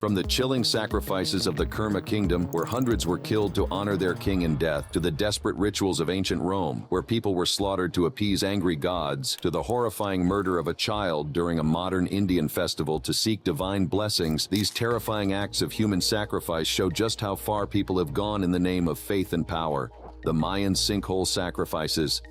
From the chilling sacrifices of the Kerma kingdom, where hundreds were killed to honor their king in death, to the desperate rituals of ancient Rome, where people were slaughtered to appease angry gods, to the horrifying murder of a child during a modern Indian festival to seek divine blessings, these terrifying acts of human sacrifice show just how far people have gone in the name of faith and power. The Mayan sinkhole sacrifices.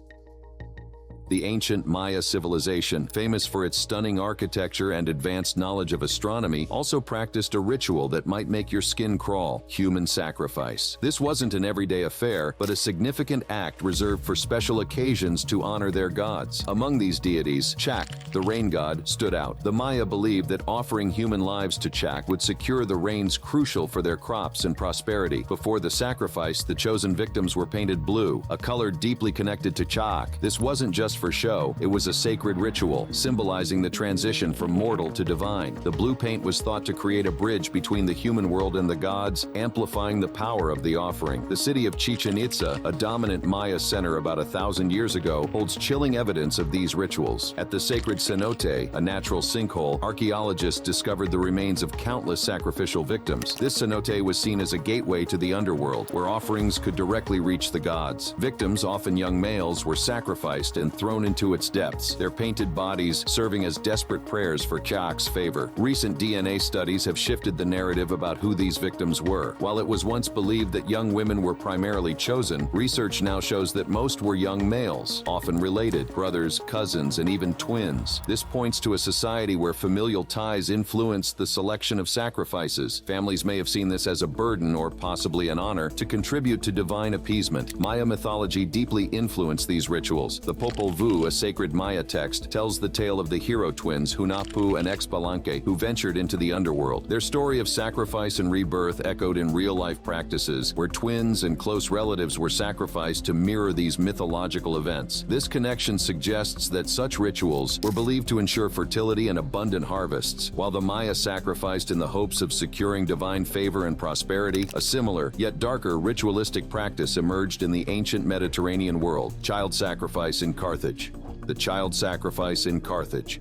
The ancient Maya civilization, famous for its stunning architecture and advanced knowledge of astronomy, also practiced a ritual that might make your skin crawl: human sacrifice. This wasn't an everyday affair, but a significant act reserved for special occasions to honor their gods. Among these deities, Chak, the rain god, stood out. The Maya believed that offering human lives to Chak would secure the rains crucial for their crops and prosperity. Before the sacrifice, the chosen victims were painted blue, a color deeply connected to Chak. This wasn't just for show, it was a sacred ritual, symbolizing the transition from mortal to divine. The blue paint was thought to create a bridge between the human world and the gods, amplifying the power of the offering. The city of Chichen Itza, a dominant Maya center about 1,000 years ago, holds chilling evidence of these rituals. At the sacred cenote, a natural sinkhole, archaeologists discovered the remains of countless sacrificial victims. This cenote was seen as a gateway to the underworld, where offerings could directly reach the gods. Victims, often young males, were sacrificed and thrown into its depths, their painted bodies serving as desperate prayers for Chak's favor. Recent DNA studies have shifted the narrative about who these victims were. While it was once believed that young women were primarily chosen, research now shows that most were young males, often related, brothers, cousins, and even twins. This points to a society where familial ties influenced the selection of sacrifices. Families may have seen this as a burden or possibly an honor to contribute to divine appeasement. Maya mythology deeply influenced these rituals. The Popol Vuh, a sacred Maya text, tells the tale of the hero twins Hunahpu and Xbalanque, who ventured into the underworld. Their story of sacrifice and rebirth echoed in real-life practices, where twins and close relatives were sacrificed to mirror these mythological events. This connection suggests that such rituals were believed to ensure fertility and abundant harvests. While the Maya sacrificed in the hopes of securing divine favor and prosperity, a similar, yet darker, ritualistic practice emerged in the ancient Mediterranean world: child sacrifice in Carthage. The child sacrifice in Carthage.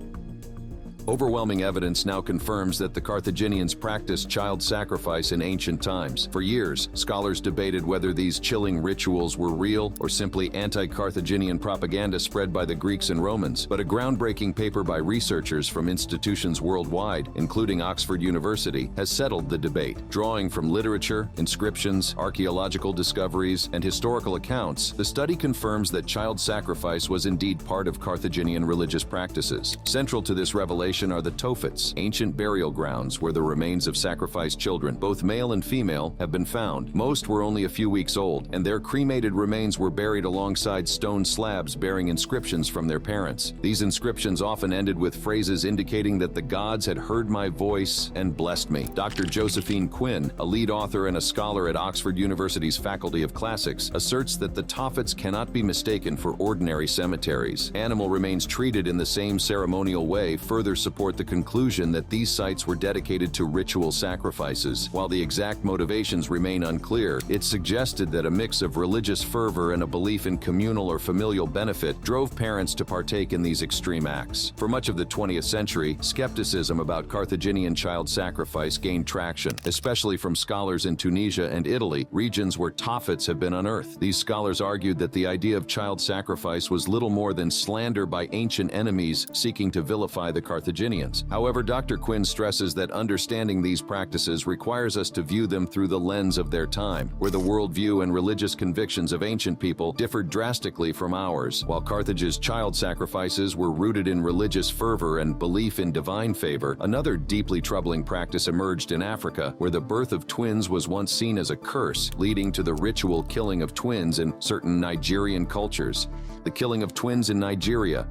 Overwhelming evidence now confirms that the Carthaginians practiced child sacrifice in ancient times. For years, scholars debated whether these chilling rituals were real or simply anti-Carthaginian propaganda spread by the Greeks and Romans. But a groundbreaking paper by researchers from institutions worldwide, including Oxford University, has settled the debate. Drawing from literature, inscriptions, archaeological discoveries, and historical accounts, the study confirms that child sacrifice was indeed part of Carthaginian religious practices. Central to this revelation are the Tofets, ancient burial grounds where the remains of sacrificed children, both male and female, have been found. Most were only a few weeks old, and their cremated remains were buried alongside stone slabs bearing inscriptions from their parents. These inscriptions often ended with phrases indicating that the gods had heard my voice and blessed me. Dr. Josephine Quinn, a lead author and a scholar at Oxford University's Faculty of Classics, asserts that the Tofets cannot be mistaken for ordinary cemeteries. Animal remains treated in the same ceremonial way further support the conclusion that these sites were dedicated to ritual sacrifices. While the exact motivations remain unclear, it's suggested that a mix of religious fervor and a belief in communal or familial benefit drove parents to partake in these extreme acts. For much of the 20th century, skepticism about Carthaginian child sacrifice gained traction, especially from scholars in Tunisia and Italy, regions where Tofets have been unearthed. These scholars argued that the idea of child sacrifice was little more than slander by ancient enemies seeking to vilify the Carthaginians. However, Dr. Quinn stresses that understanding these practices requires us to view them through the lens of their time, where the worldview and religious convictions of ancient people differed drastically from ours. While Carthage's child sacrifices were rooted in religious fervor and belief in divine favor, another deeply troubling practice emerged in Africa, where the birth of twins was once seen as a curse, leading to the ritual killing of twins in certain Nigerian cultures. The killing of twins in Nigeria.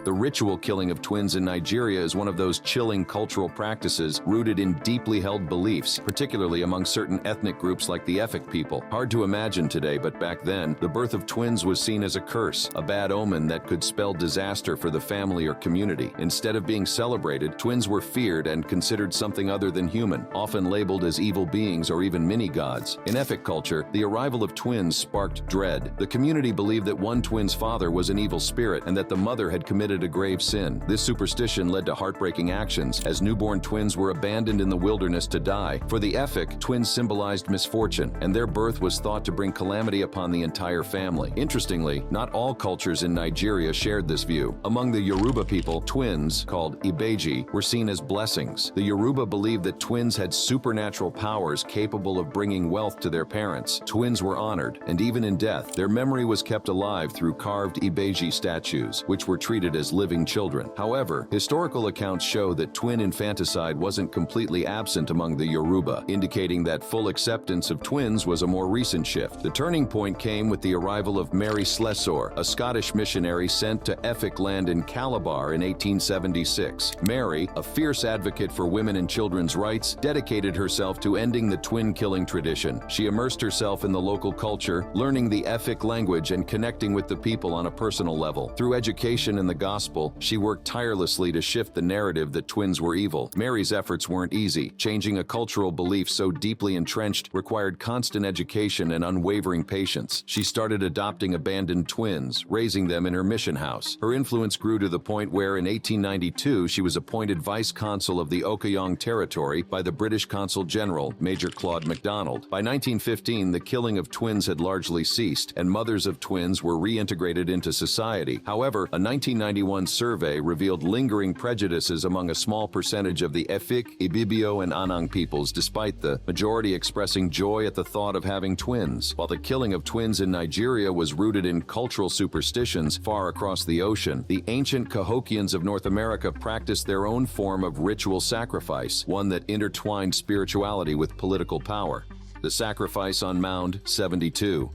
The ritual killing of twins in Nigeria is one of those chilling cultural practices rooted in deeply held beliefs, particularly among certain ethnic groups like the Efik people. Hard to imagine today, but back then, the birth of twins was seen as a curse, a bad omen that could spell disaster for the family or community. Instead of being celebrated, twins were feared and considered something other than human, often labeled as evil beings or even mini-gods. In Efik culture, the arrival of twins sparked dread. The community believed that one twin's father was an evil spirit and that the mother had committed committed a grave sin. This superstition led to heartbreaking actions, as newborn twins were abandoned in the wilderness to die. For the Efik, twins symbolized misfortune, and their birth was thought to bring calamity upon the entire family. Interestingly, not all cultures in Nigeria shared this view. Among the Yoruba people, twins, called Ibeji, were seen as blessings. The Yoruba believed that twins had supernatural powers capable of bringing wealth to their parents. Twins were honored, and even in death, their memory was kept alive through carved Ibeji statues, which were treated as living children. However, historical accounts show that twin infanticide wasn't completely absent among the Yoruba, indicating that full acceptance of twins was a more recent shift. The turning point came with the arrival of Mary Slessor, a Scottish missionary sent to Efik land in Calabar in 1876. Mary, a fierce advocate for women and children's rights, dedicated herself to ending the twin-killing tradition. She immersed herself in the local culture, learning the Efik language and connecting with the people on a personal level. Through education and the gospel, she worked tirelessly to shift the narrative that twins were evil. Mary's efforts weren't easy. Changing a cultural belief so deeply entrenched required constant education and unwavering patience. She started adopting abandoned twins, raising them in her mission house. Her influence grew to the point where in 1892 she was appointed vice consul of the Okayong territory by the British Consul General, Major Claude MacDonald. By 1915, the killing of twins had largely ceased, and mothers of twins were reintegrated into society. However, a 1991 survey revealed lingering prejudices among a small percentage of the Efik, Ibibio, and Anang peoples, despite the majority expressing joy at the thought of having twins. While the killing of twins in Nigeria was rooted in cultural superstitions far across the ocean, the ancient Cahokians of North America practiced their own form of ritual sacrifice, one that intertwined spirituality with political power. The sacrifice on Mound 72.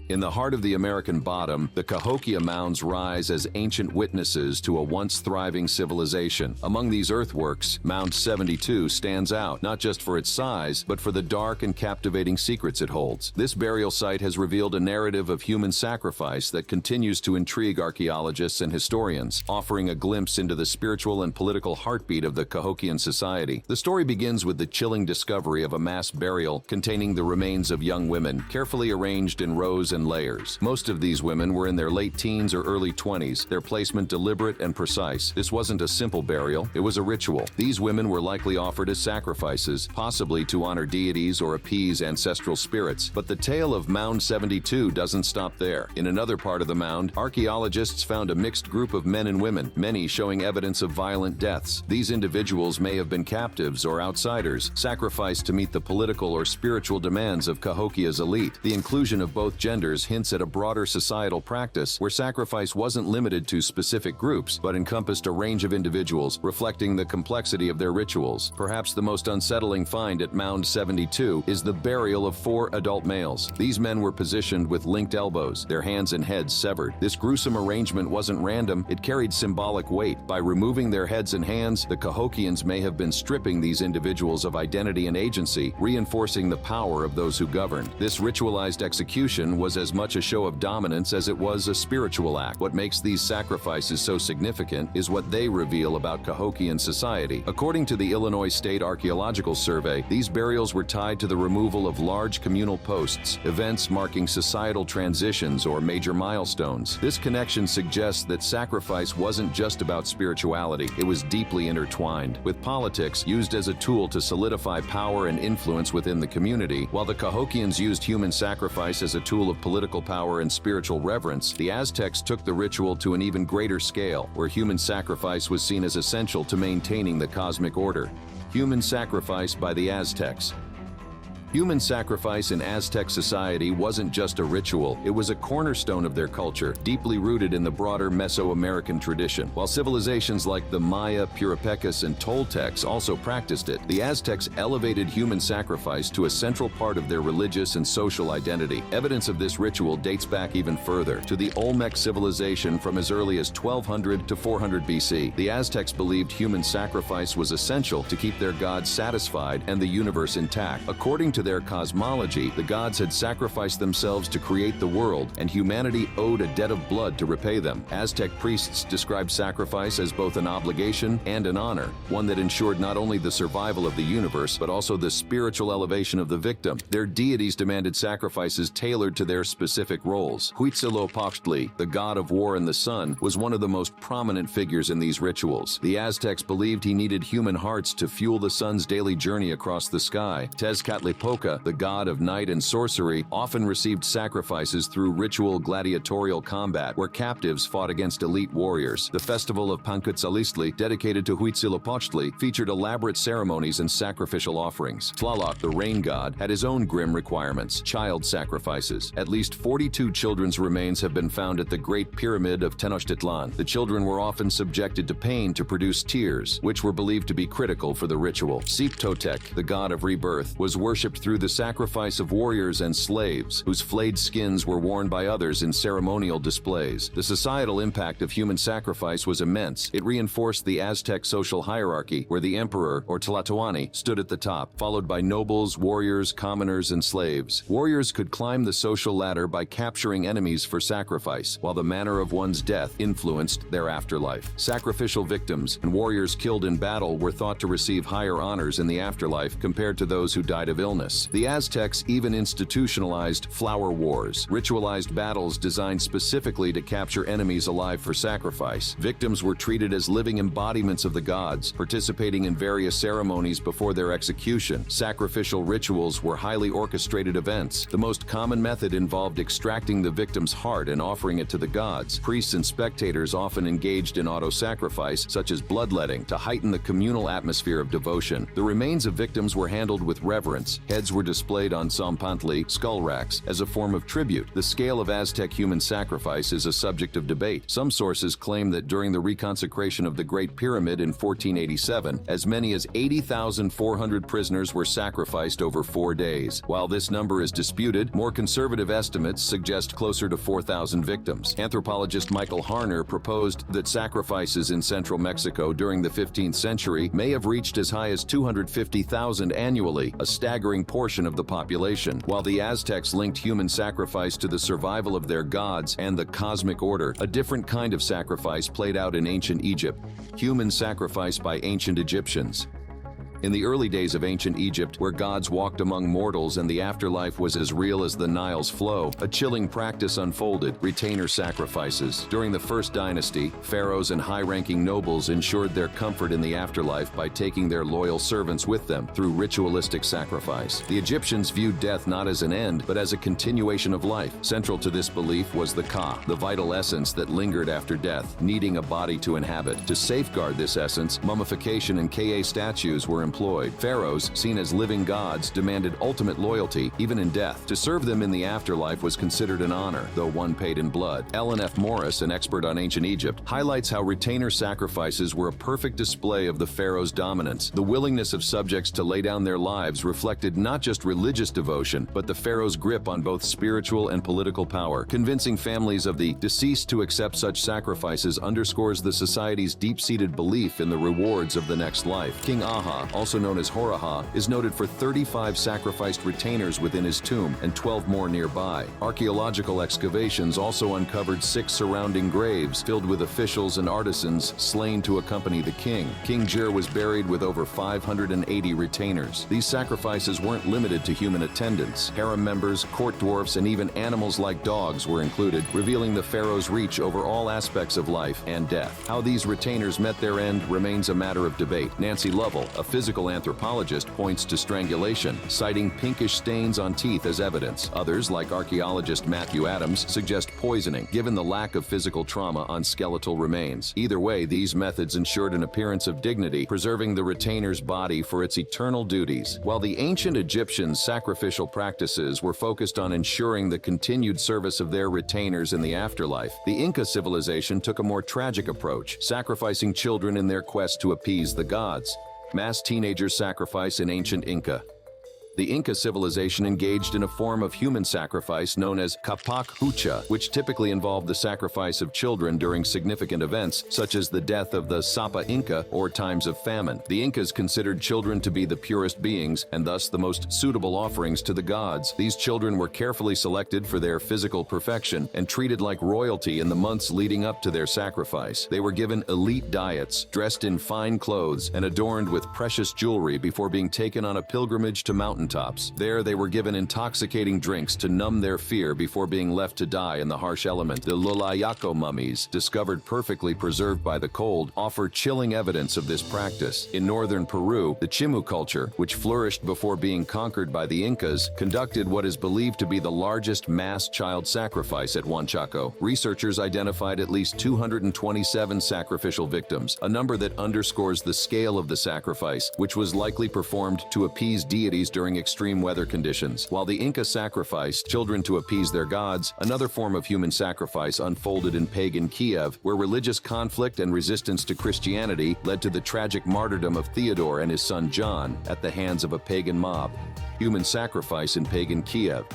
In the heart of the American bottom, the Cahokia Mounds rise as ancient witnesses to a once thriving civilization. Among these earthworks, Mound 72 stands out, not just for its size, but for the dark and captivating secrets it holds. This burial site has revealed a narrative of human sacrifice that continues to intrigue archaeologists and historians, offering a glimpse into the spiritual and political heartbeat of the Cahokian society. The story begins with the chilling discovery of a mass burial containing the remains of young women, carefully arranged in rows and layers. Most of these women were in their late teens or early 20s, their placement deliberate and precise. This wasn't a simple burial, it was a ritual. These women were likely offered as sacrifices, possibly to honor deities or appease ancestral spirits. But the tale of Mound 72 doesn't stop there. In another part of the mound, archaeologists found a mixed group of men and women, many showing evidence of violent deaths. These individuals may have been captives or outsiders, sacrificed to meet the political or spiritual demands of Cahokia's elite. The inclusion of both genders hints at a broader societal practice where sacrifice wasn't limited to specific groups, but encompassed a range of individuals, reflecting the complexity of their rituals. Perhaps the most unsettling find at Mound 72 is the burial of 4 adult males. These men were positioned with linked elbows, their hands and heads severed. This gruesome arrangement wasn't random, it carried symbolic weight. By removing their heads and hands, the Cahokians may have been stripping these individuals of identity and agency, reinforcing the power of those who governed. This ritualized execution was as much a show of dominance as it was a spiritual act. What makes these sacrifices so significant is what they reveal about Cahokian society. According to the Illinois State Archaeological Survey, these burials were tied to the removal of large communal posts, events marking societal transitions or major milestones. This connection suggests that sacrifice wasn't just about spirituality, it was deeply intertwined with politics, used as a tool to solidify power and influence within the community. While the Cahokians used human sacrifice as a tool of political power and spiritual reverence, the Aztecs took the ritual to an even greater scale, where human sacrifice was seen as essential to maintaining the cosmic order. Human sacrifice by the Aztecs. Human sacrifice in Aztec society wasn't just a ritual, it was a cornerstone of their culture, deeply rooted in the broader Mesoamerican tradition. While civilizations like the Maya, Puripecas, and Toltecs also practiced it, the Aztecs elevated human sacrifice to a central part of their religious and social identity. Evidence of this ritual dates back even further, to the Olmec civilization from as early as 1200 to 400 BC. The Aztecs believed human sacrifice was essential to keep their gods satisfied and the universe intact. According to to their cosmology, the gods had sacrificed themselves to create the world, and humanity owed a debt of blood to repay them. Aztec priests described sacrifice as both an obligation and an honor, one that ensured not only the survival of the universe, but also the spiritual elevation of the victim. Their deities demanded sacrifices tailored to their specific roles. Huitzilopochtli, the god of war and the sun, was one of the most prominent figures in these rituals. The Aztecs believed he needed human hearts to fuel the sun's daily journey across the sky. Tezcatlipoca, the god of night and sorcery, often received sacrifices through ritual gladiatorial combat, where captives fought against elite warriors. The festival of Panquetzalistli, dedicated to Huitzilopochtli, featured elaborate ceremonies and sacrificial offerings. Tlaloc, the rain god, had his own grim requirements: child sacrifices. At least 42 children's remains have been found at the Great Pyramid of Tenochtitlan. The children were often subjected to pain to produce tears, which were believed to be critical for the ritual. Siptotec, the god of rebirth, was worshipped through the sacrifice of warriors and slaves, whose flayed skins were worn by others in ceremonial displays. The societal impact of human sacrifice was immense. It reinforced the Aztec social hierarchy, where the emperor, or Tlatoani, stood at the top, followed by nobles, warriors, commoners, and slaves. Warriors could climb the social ladder by capturing enemies for sacrifice, while the manner of one's death influenced their afterlife. Sacrificial victims and warriors killed in battle were thought to receive higher honors in the afterlife compared to those who died of illness. The Aztecs even institutionalized flower wars, ritualized battles designed specifically to capture enemies alive for sacrifice. Victims were treated as living embodiments of the gods, participating in various ceremonies before their execution. Sacrificial rituals were highly orchestrated events. The most common method involved extracting the victim's heart and offering it to the gods. Priests and spectators often engaged in auto-sacrifice, such as bloodletting, to heighten the communal atmosphere of devotion. The remains of victims were handled with reverence. Heads were displayed on tzompantli, skull racks, as a form of tribute. The scale of Aztec human sacrifice is a subject of debate. Some sources claim that during the reconsecration of the Great Pyramid in 1487, as many as 80,400 prisoners were sacrificed over 4 days. While this number is disputed, more conservative estimates suggest closer to 4,000 victims. Anthropologist Michael Harner proposed that sacrifices in central Mexico during the 15th century may have reached as high as 250,000 annually, a staggering portion of the population. While the Aztecs linked human sacrifice to the survival of their gods and the cosmic order, a different kind of sacrifice played out in ancient Egypt: human sacrifice by ancient Egyptians. In the early days of ancient Egypt, where gods walked among mortals and the afterlife was as real as the Nile's flow, a chilling practice unfolded: retainer sacrifices. During the First Dynasty, pharaohs and high-ranking nobles ensured their comfort in the afterlife by taking their loyal servants with them through ritualistic sacrifice. The Egyptians viewed death not as an end, but as a continuation of life. Central to this belief was the Ka, the vital essence that lingered after death, needing a body to inhabit. To safeguard this essence, mummification and Ka statues were employed. Pharaohs, seen as living gods, demanded ultimate loyalty, even in death. To serve them in the afterlife was considered an honor, though one paid in blood. Ellen F. Morris, an expert on ancient Egypt, highlights how retainer sacrifices were a perfect display of the pharaoh's dominance. The willingness of subjects to lay down their lives reflected not just religious devotion, but the pharaoh's grip on both spiritual and political power. Convincing families of the deceased to accept such sacrifices underscores the society's deep-seated belief in the rewards of the next life. King Aha, also known as Horaha, is noted for 35 sacrificed retainers within his tomb and 12 more nearby. Archaeological excavations also uncovered 6 surrounding graves filled with officials and artisans slain to accompany the king. King Jir was buried with over 580 retainers. These sacrifices weren't limited to human attendants. Harem members, court dwarfs, and even animals like dogs were included, revealing the pharaoh's reach over all aspects of life and death. How these retainers met their end remains a matter of debate. Nancy Lovell, a physical anthropologist, points to strangulation, citing pinkish stains on teeth as evidence. Others, like archaeologist Matthew Adams, suggest poisoning, given the lack of physical trauma on skeletal remains. Either way, these methods ensured an appearance of dignity, preserving the retainer's body for its eternal duties. While the ancient Egyptians' sacrificial practices were focused on ensuring the continued service of their retainers in the afterlife, the Inca civilization took a more tragic approach, sacrificing children in their quest to appease the gods. Mass teenager sacrifice in ancient Inca. The Inca civilization engaged in a form of human sacrifice known as kapak hucha, which typically involved the sacrifice of children during significant events, such as the death of the Sapa Inca or times of famine. The Incas considered children to be the purest beings and thus the most suitable offerings to the gods. These children were carefully selected for their physical perfection and treated like royalty in the months leading up to their sacrifice. They were given elite diets, dressed in fine clothes, and adorned with precious jewelry before being taken on a pilgrimage to mountaintops. There they were given intoxicating drinks to numb their fear before being left to die in the harsh element. The Lulayaco mummies, discovered perfectly preserved by the cold, offer chilling evidence of this practice. In northern Peru, the Chimu culture, which flourished before being conquered by the Incas, conducted what is believed to be the largest mass child sacrifice at Huanchaco. Researchers identified at least 227 sacrificial victims, a number that underscores the scale of the sacrifice, which was likely performed to appease deities during extreme weather conditions. While the Inca sacrificed children to appease their gods, another form of human sacrifice unfolded in pagan Kiev, where religious conflict and resistance to Christianity led to the tragic martyrdom of Theodore and his son John at the hands of a pagan mob. Human sacrifice in pagan Kiev.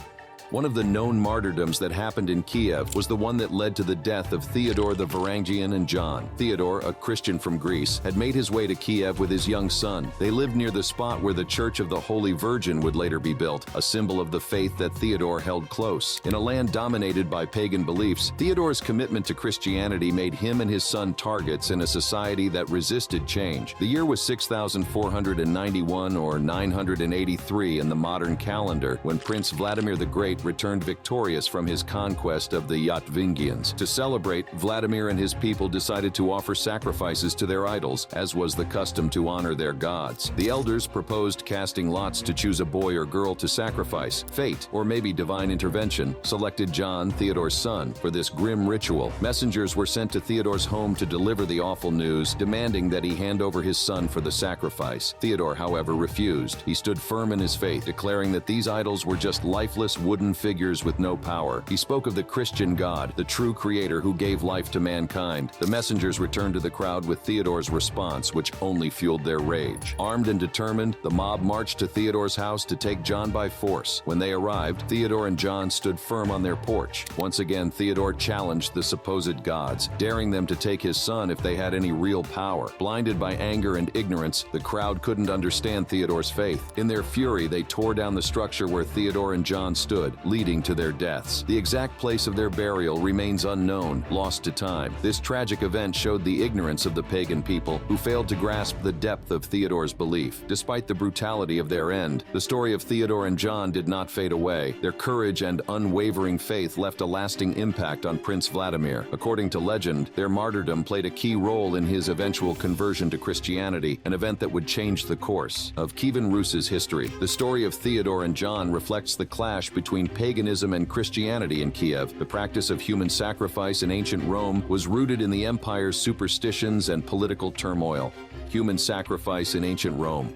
One of the known martyrdoms that happened in Kiev was the one that led to the death of Theodore the Varangian and John. Theodore, a Christian from Greece, had made his way to Kiev with his young son. They lived near the spot where the Church of the Holy Virgin would later be built, a symbol of the faith that Theodore held close. In a land dominated by pagan beliefs, Theodore's commitment to Christianity made him and his son targets in a society that resisted change. The year was 6491 or 983 in the modern calendar, when Prince Vladimir the Great returned victorious from his conquest of the Yatvingians. To celebrate, Vladimir and his people decided to offer sacrifices to their idols, as was the custom to honor their gods. The elders proposed casting lots to choose a boy or girl to sacrifice. Fate, or maybe divine intervention, selected John, Theodore's son, for this grim ritual. Messengers were sent to Theodore's home to deliver the awful news, demanding that he hand over his son for the sacrifice. Theodore, however, refused. He stood firm in his faith, declaring that these idols were just lifeless wooden figures with no power. He spoke of the Christian God, the true creator who gave life to mankind. The messengers returned to the crowd with Theodore's response, which only fueled their rage. Armed and determined, the mob marched to Theodore's house to take John by force. When they arrived, Theodore and John stood firm on their porch. Once again, Theodore challenged the supposed gods, daring them to take his son if they had any real power. Blinded by anger and ignorance, the crowd couldn't understand Theodore's faith. In their fury, they tore down the structure where Theodore and John stood, leading to their deaths. The exact place of their burial remains unknown, lost to time. This tragic event showed the ignorance of the pagan people, who failed to grasp the depth of Theodore's belief. Despite the brutality of their end, the story of Theodore and John did not fade away. Their courage and unwavering faith left a lasting impact on Prince Vladimir. According to legend, their martyrdom played a key role in his eventual conversion to Christianity, an event that would change the course of Kievan Rus's history. The story of Theodore and John reflects the clash between paganism and Christianity in Kiev. The practice of human sacrifice in ancient Rome was rooted in the empire's superstitions and political turmoil. Human sacrifice in ancient Rome.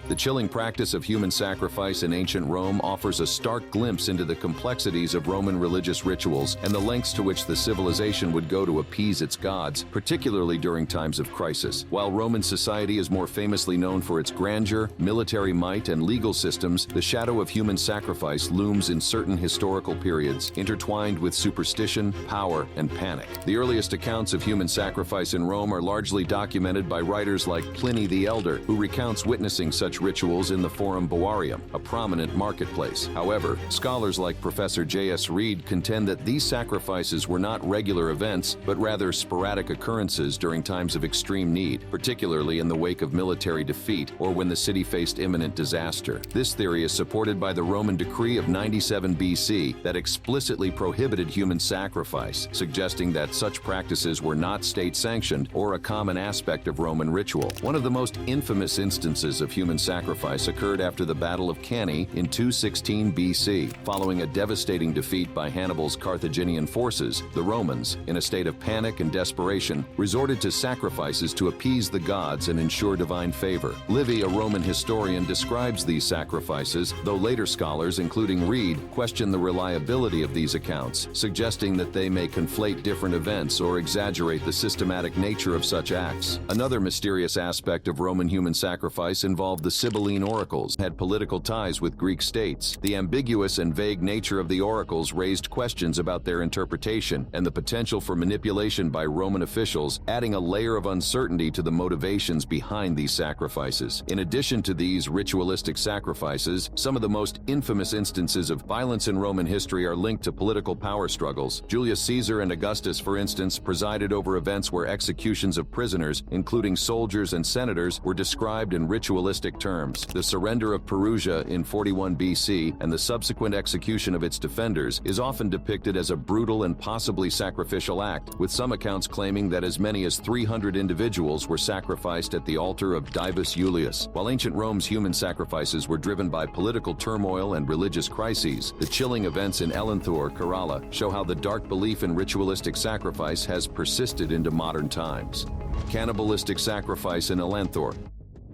The chilling practice of human sacrifice in ancient Rome offers a stark glimpse into the complexities of Roman religious rituals and the lengths to which the civilization would go to appease its gods, particularly during times of crisis. While Roman society is more famously known for its grandeur, military might, and legal systems, the shadow of human sacrifice looms in certain historical periods, intertwined with superstition, power, and panic. The earliest accounts of human sacrifice in Rome are largely documented by writers like Pliny the Elder, who recounts witnessing such rituals in the Forum Boarium, a prominent marketplace. However, scholars like Professor J.S. Reed contend that these sacrifices were not regular events, but rather sporadic occurrences during times of extreme need, particularly in the wake of military defeat or when the city faced imminent disaster. This theory is supported by the Roman decree of 97 BC that explicitly prohibited human sacrifice, suggesting that such practices were not state-sanctioned or a common aspect of Roman ritual. One of the most infamous instances of human sacrifice occurred after the Battle of Cannae in 216 BC. Following a devastating defeat by Hannibal's Carthaginian forces, the Romans, in a state of panic and desperation, resorted to sacrifices to appease the gods and ensure divine favor. Livy, a Roman historian, describes these sacrifices, though later scholars, including Reed, question the reliability of these accounts, suggesting that they may conflate different events or exaggerate the systematic nature of such acts. Another mysterious aspect of Roman human sacrifice involved the Sibylline oracles had political ties with Greek states. The ambiguous and vague nature of the oracles raised questions about their interpretation and the potential for manipulation by Roman officials, adding a layer of uncertainty to the motivations behind these sacrifices. In addition to these ritualistic sacrifices, some of the most infamous instances of violence in Roman history are linked to political power struggles. Julius Caesar and Augustus, for instance, presided over events where executions of prisoners, including soldiers and senators, were described in ritualistic terms. The surrender of Perugia in 41 BC and the subsequent execution of its defenders is often depicted as a brutal and possibly sacrificial act, with some accounts claiming that as many as 300 individuals were sacrificed at the altar of Divus Iulius. While ancient Rome's human sacrifices were driven by political turmoil and religious crises, the chilling events in Elenthor, Kerala, show how the dark belief in ritualistic sacrifice has persisted into modern times. Cannibalistic sacrifice in Elenthor.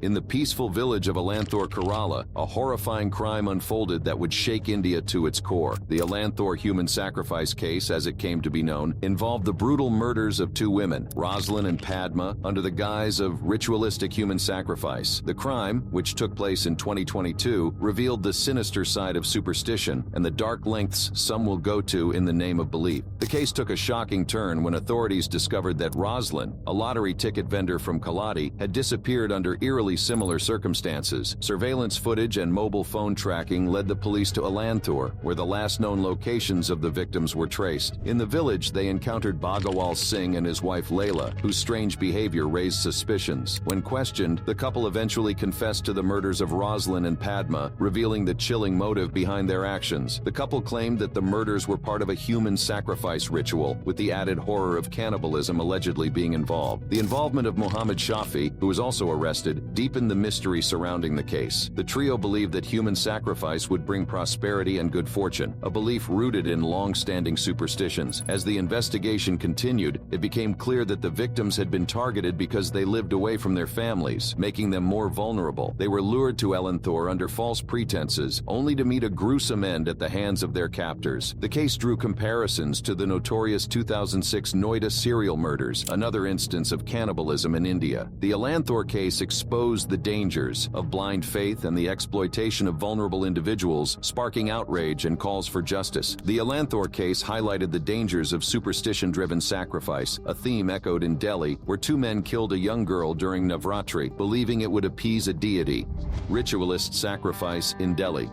In the peaceful village of Elanthor, Kerala, a horrifying crime unfolded that would shake India to its core. The Elanthor human sacrifice case, as it came to be known, involved the brutal murders of two women, Rosalind and Padma, under the guise of ritualistic human sacrifice. The crime, which took place in 2022, revealed the sinister side of superstition and the dark lengths some will go to in the name of belief. The case took a shocking turn when authorities discovered that Rosalind, a lottery ticket vendor from Kaladi, had disappeared under eerily similar circumstances. Surveillance footage and mobile phone tracking led the police to Elanthor, where the last known locations of the victims were traced. In the village, they encountered Bhagawal Singh and his wife Layla, whose strange behavior raised suspicions. When questioned, the couple eventually confessed to the murders of Rosalind and Padma, revealing the chilling motive behind their actions. The couple claimed that the murders were part of a human sacrifice ritual, with the added horror of cannibalism allegedly being involved. The involvement of Muhammad Shafi, who was also arrested, deepened the mystery surrounding the case. The trio believed that human sacrifice would bring prosperity and good fortune, a belief rooted in long-standing superstitions. As the investigation continued, it became clear that the victims had been targeted because they lived away from their families, making them more vulnerable. They were lured to Elanthor under false pretenses, only to meet a gruesome end at the hands of their captors. The case drew comparisons to the notorious 2006 Noida serial murders, another instance of cannibalism in India. The Elanthor case exposed the dangers of blind faith and the exploitation of vulnerable individuals, sparking outrage and calls for justice. The Elanthor case highlighted the dangers of superstition-driven sacrifice, a theme echoed in Delhi, where two men killed a young girl during Navratri, believing it would appease a deity. Ritualist sacrifice in Delhi.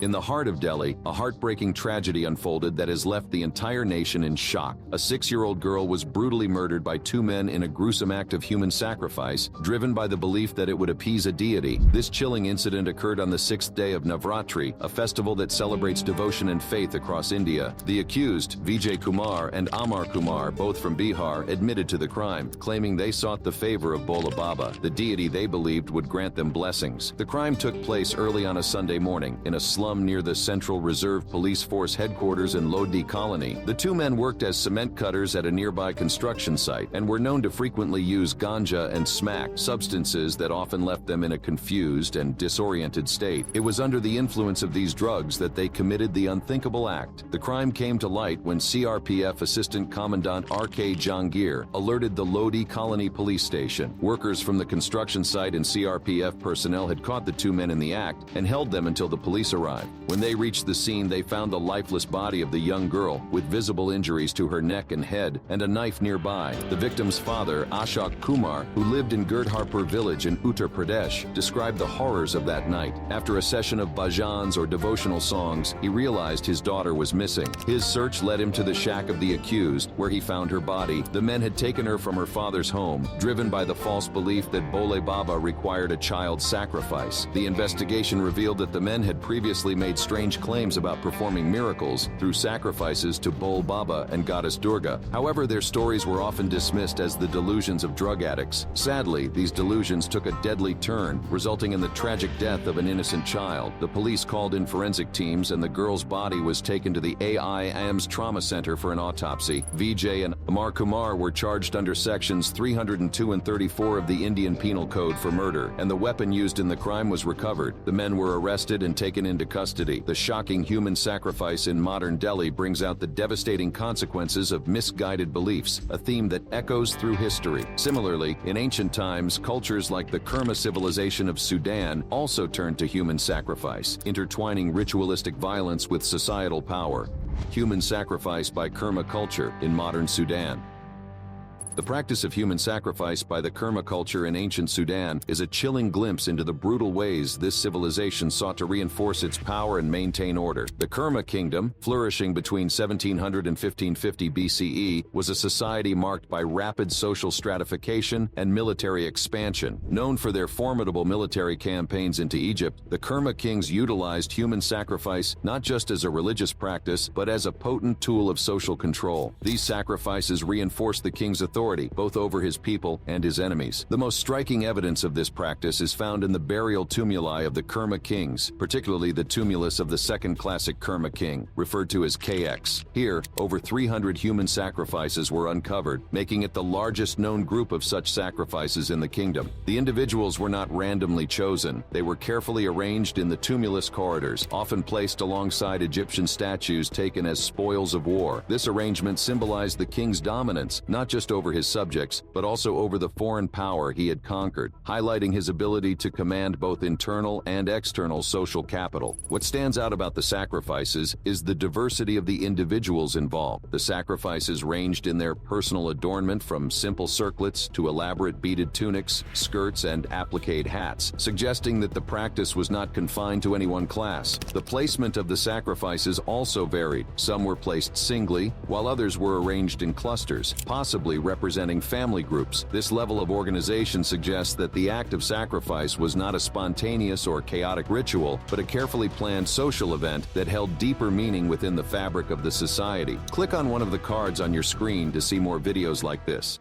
In the heart of Delhi, a heartbreaking tragedy unfolded that has left the entire nation in shock. A 6-year-old girl was brutally murdered by two men in a gruesome act of human sacrifice, driven by the belief that it would appease a deity. This chilling incident occurred on the 6th day of Navratri, a festival that celebrates devotion and faith across India. The accused, Vijay Kumar and Amar Kumar, both from Bihar, admitted to the crime, claiming they sought the favor of Bhola Baba, the deity they believed would grant them blessings. The crime took place early on a Sunday morning, in a slum near the Central Reserve Police Force headquarters in Lodi Colony. The two men worked as cement cutters at a nearby construction site and were known to frequently use ganja and smack, substances that often left them in a confused and disoriented state. It was under the influence of these drugs that they committed the unthinkable act. The crime came to light when CRPF Assistant Commandant R.K. Jangir alerted the Lodi Colony Police Station. Workers from the construction site and CRPF personnel had caught the two men in the act and held them until the police arrived. When they reached the scene, they found the lifeless body of the young girl, with visible injuries to her neck and head, and a knife nearby. The victim's father, Ashok Kumar, who lived in Girdharpur village in Uttar Pradesh, described the horrors of that night. After a session of bhajans or devotional songs, he realized his daughter was missing. His search led him to the shack of the accused, where he found her body. The men had taken her from her father's home, driven by the false belief that Bole Baba required a child sacrifice. The investigation revealed that the men had previously made strange claims about performing miracles through sacrifices to Bole Baba and goddess Durga. However, their stories were often dismissed as the delusions of drug addicts. Sadly, these delusions took a deadly turn, resulting in the tragic death of an innocent child. The police called in forensic teams and the girl's body was taken to the AIIMS Trauma Center for an autopsy. Vijay and Amar Kumar were charged under sections 302 and 34 of the Indian Penal Code for murder, and the weapon used in the crime was recovered. The men were arrested and taken into custody custody. The shocking human sacrifice in modern Delhi brings out the devastating consequences of misguided beliefs, a theme that echoes through history. Similarly, in ancient times, cultures like the Kerma civilization of Sudan also turned to human sacrifice, intertwining ritualistic violence with societal power. Human sacrifice by Kerma culture in modern Sudan. The practice of human sacrifice by the Kerma culture in ancient Sudan is a chilling glimpse into the brutal ways this civilization sought to reinforce its power and maintain order. The Kerma kingdom, flourishing between 1700 and 1550 BCE, was a society marked by rapid social stratification and military expansion. Known for their formidable military campaigns into Egypt, the Kerma kings utilized human sacrifice not just as a religious practice, but as a potent tool of social control. These sacrifices reinforced the king's authority both over his people and his enemies. The most striking evidence of this practice is found in the burial tumuli of the Kerma kings, particularly the tumulus of the second classic Kerma king, referred to as KX. Here, over 300 human sacrifices were uncovered, making it the largest known group of such sacrifices in the kingdom. The individuals were not randomly chosen. They were carefully arranged in the tumulus corridors, often placed alongside Egyptian statues taken as spoils of war. This arrangement symbolized the king's dominance, not just over his subjects, but also over the foreign power he had conquered, highlighting his ability to command both internal and external social capital. What stands out about the sacrifices is the diversity of the individuals involved. The sacrifices ranged in their personal adornment from simple circlets to elaborate beaded tunics, skirts, and appliqued hats, suggesting that the practice was not confined to any one class. The placement of the sacrifices also varied. Some were placed singly, while others were arranged in clusters, possibly representing family groups. This level of organization suggests that the act of sacrifice was not a spontaneous or chaotic ritual, but a carefully planned social event that held deeper meaning within the fabric of the society. Click on one of the cards on your screen to see more videos like this.